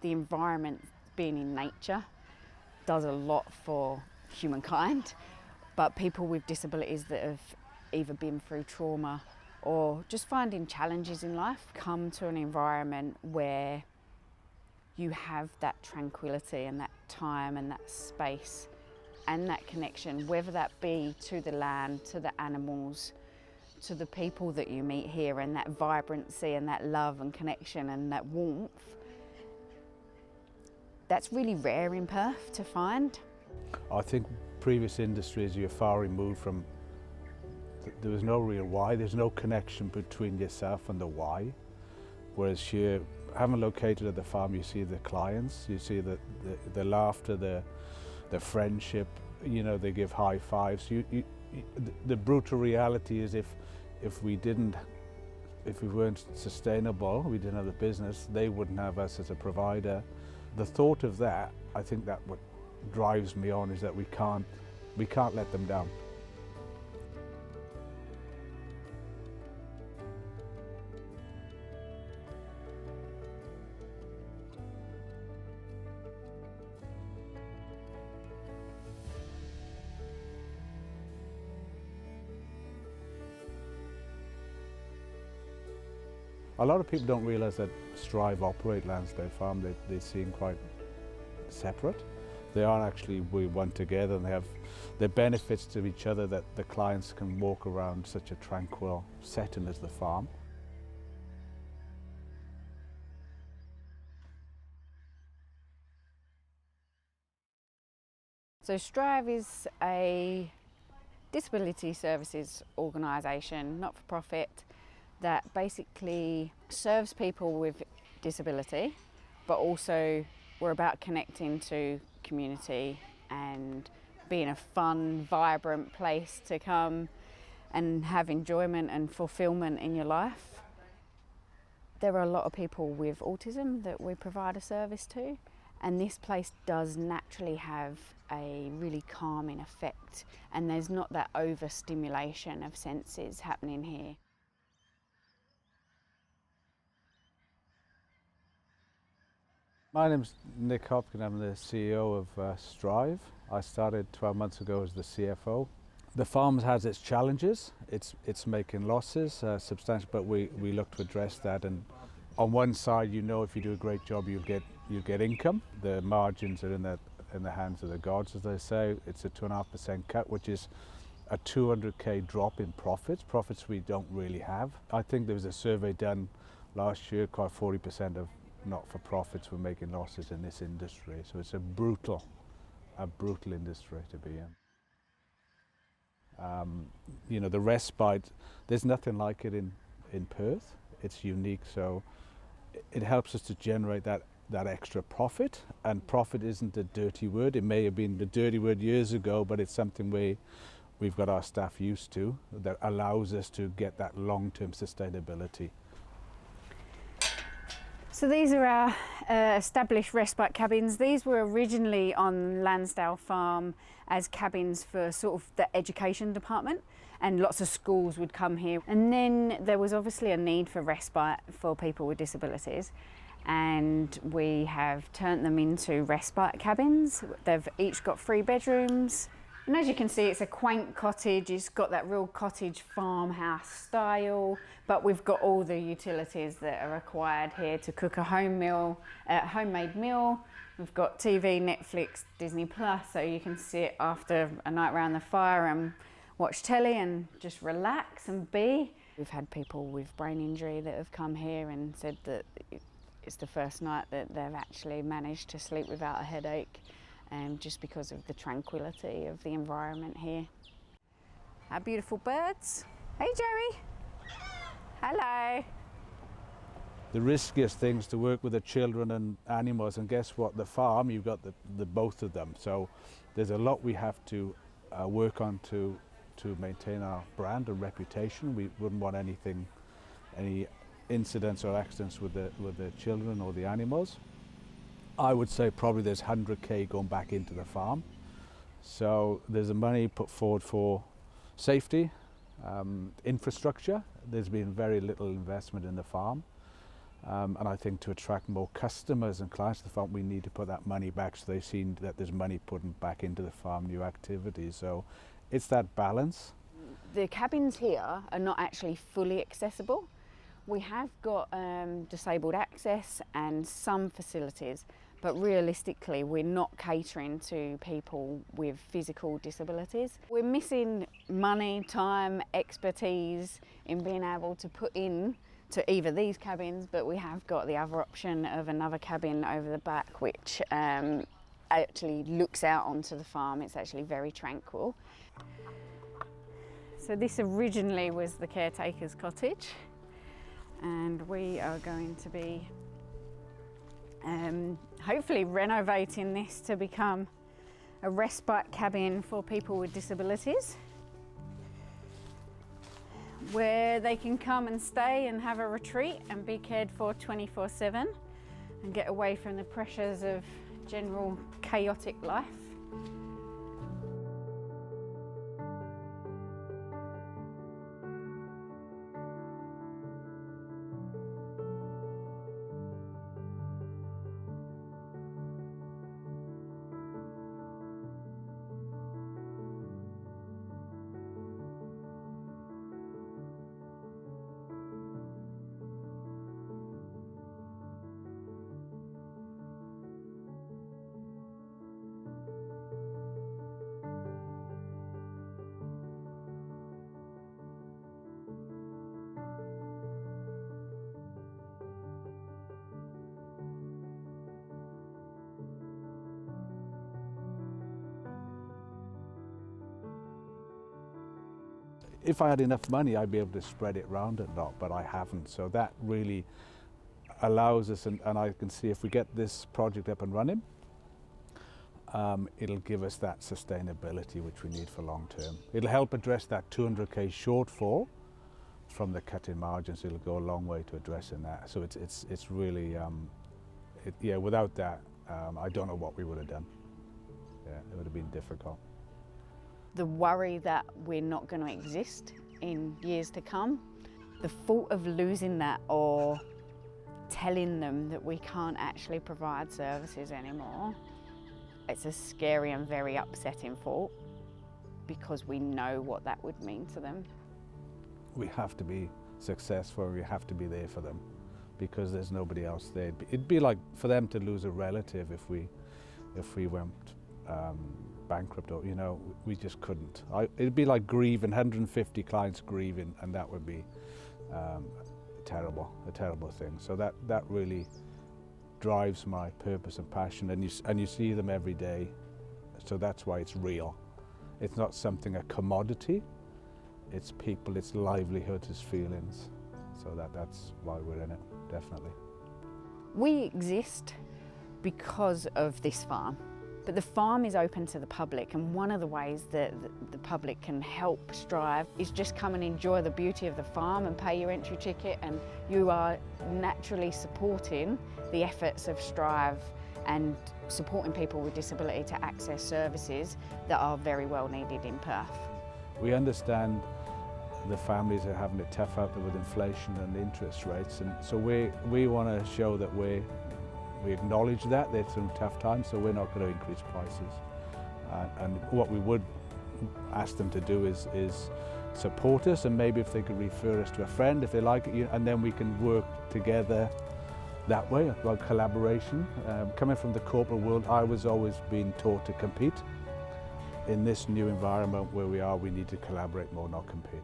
the environment, being in nature, does a lot for humankind, but people with disabilities that have either been through trauma or just finding challenges in life come to an environment where you have that tranquility and that time and that space and that connection, whether that be to the land, to the animals, to the people that you meet here, and that vibrancy and that love and connection and that warmth. That's really rare in Perth to find. I think previous industries you're far removed from, there was no real why, there's no connection between yourself and the why. Whereas here, having located at the farm, you see the clients, you see the laughter, the friendship, you know, they give high fives. The brutal reality is if we weren't sustainable, we didn't have the business, they wouldn't have us as a provider. The thought of that, I think that what drives me on is that we can't let them down. A lot of people don't realise that Strive operate Landsdale Farm. They seem quite separate. They are actually, we one together, and they have the benefits to each other, that the clients can walk around such a tranquil setting as the farm. So Strive is a disability services organisation, not-for-profit, that basically serves people with disability, but also we're about connecting to community and being a fun, vibrant place to come and have enjoyment and fulfilment in your life. There are a lot of people with autism that we provide a service to, and this place does naturally have a really calming effect, and there's not that overstimulation of senses happening here. My name's Nick Hopkins, I'm the CEO of Strive. I started 12 months ago as the CFO. The farm has its challenges, it's making losses, substantial, but we look to address that. And on one side, you know, if you do a great job, you get income. The margins are in the hands of the gods, as they say. It's a 2.5% cut, which is a 200k drop in profits we don't really have. I think there was a survey done last year, quite 40% of not-for-profits were making losses in this industry. So it's a brutal industry to be in. You know, the respite, there's nothing like it in Perth. It's unique, so it helps us to generate that extra profit. And profit isn't a dirty word. It may have been the dirty word years ago, but it's something we've got our staff used to, that allows us to get that long-term sustainability. So these are our established respite cabins. These were originally on Landsdale Farm as cabins for sort of the education department, and lots of schools would come here. And then there was obviously a need for respite for people with disabilities, and we have turned them into respite cabins. They've each got 3 bedrooms. And as you can see, it's a quaint cottage. It's got that real cottage farmhouse style, but we've got all the utilities that are required here to cook a homemade meal. We've got TV, Netflix, Disney Plus, so you can sit after a night around the fire and watch telly and just relax and be. We've had people with brain injury that have come here and said that it's the first night that they've actually managed to sleep without a headache. Just because of the tranquility of the environment here. Our beautiful birds. Hey Joey. Hello. The riskiest things to work with the children and animals, and guess what, the farm, you've got the both of them. So there's a lot we have to work on to maintain our brand and reputation. We wouldn't want any incidents or accidents with the children or the animals. I would say probably there's 100k going back into the farm. So there's the money put forward for safety, infrastructure. There's been very little investment in the farm. And I think to attract more customers and clients to the farm, we need to put that money back so they've seen that there's money put back into the farm, new activities. So it's that balance. The cabins here are not actually fully accessible. We have got disabled access and some facilities, but realistically we're not catering to people with physical disabilities. We're missing money, time, expertise in being able to put in to either these cabins, but we have got the other option of another cabin over the back which actually looks out onto the farm. It's actually very tranquil. So this originally was the caretaker's cottage, and we are going to be hopefully renovating this to become a respite cabin for people with disabilities, where they can come and stay and have a retreat and be cared for 24/7 and get away from the pressures of general chaotic life. If I had enough money, I'd be able to spread it around a lot, but I haven't. So that really allows us, and I can see if we get this project up and running, it'll give us that sustainability which we need for long term. It'll help address that 200k shortfall from the cut in margins. It'll go a long way to addressing that. So it's really, yeah, without that, I don't know what we would have done. Yeah, it would have been difficult. The worry that we're not going to exist in years to come, the thought of losing that or telling them that we can't actually provide services anymore, it's a scary and very upsetting thought because we know what that would mean to them. We have to be successful, we have to be there for them because there's nobody else there. It'd be like for them to lose a relative if we went bankrupt, or we just couldn't. It'd be like grieving, 150 clients grieving, and that would be a terrible thing. So that really drives my purpose and passion, and you see them every day. So that's why it's real. It's not something, a commodity. It's people, it's livelihoods, it's feelings. So that's why we're in it, definitely. We exist because of this farm. But the farm is open to the public, and one of the ways that the public can help Strive is just come and enjoy the beauty of the farm and pay your entry ticket, and you are naturally supporting the efforts of Strive and supporting people with disability to access services that are very well needed in Perth. We understand the families are having it tough out there with inflation and interest rates, and so we want to show that we acknowledge that they're through tough times, so we're not going to increase prices. And what we would ask them to do is support us, and maybe if they could refer us to a friend if they like it, and then we can work together that way, like collaboration. Coming from the corporate world, I was always being taught to compete. In this new environment where we are, we need to collaborate more, not compete.